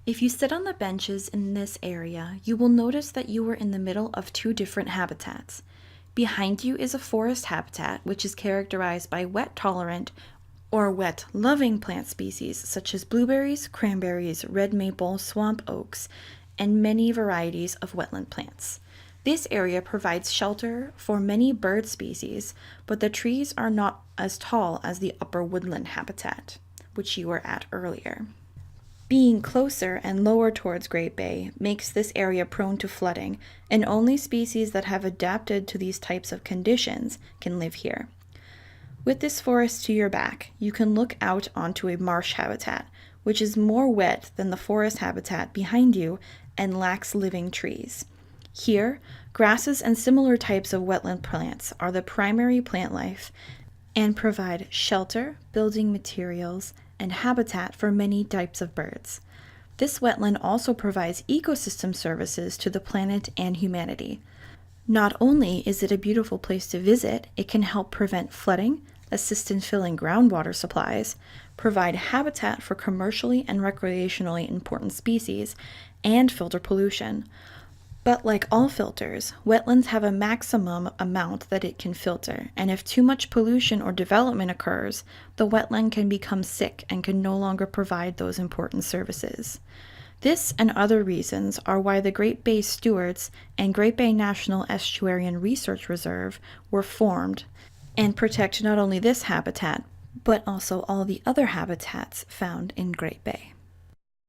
If you sit on the benches in this area, you will notice that you are in the middle of two different habitats. Behind you is a forest habitat, which is characterized by wet-tolerant or wet-loving plant species such as blueberries, cranberries, red maple, swamp oaks, and many varieties of wetland plants. This area provides shelter for many bird species, but the trees are not as tall as the upper woodland habitat, which you were at earlier. Being closer and lower towards Great Bay makes this area prone to flooding, and only species that have adapted to these types of conditions can live here. With this forest to your back, you can look out onto a marsh habitat, which is more wet than the forest habitat behind you and lacks living trees. Here, grasses and similar types of wetland plants are the primary plant life and provide shelter, building materials, and habitat for many types of birds. This wetland also provides ecosystem services to the planet and humanity. Not only is it a beautiful place to visit, it can help prevent flooding, assist in filling groundwater supplies, provide habitat for commercially and recreationally important species, and filter pollution. But like all filters, wetlands have a maximum amount that it can filter, and if too much pollution or development occurs, the wetland can become sick and can no longer provide those important services. This and other reasons are why the Great Bay Stewards and Great Bay National Estuarine Research Reserve were formed and protect not only this habitat, but also all the other habitats found in Great Bay.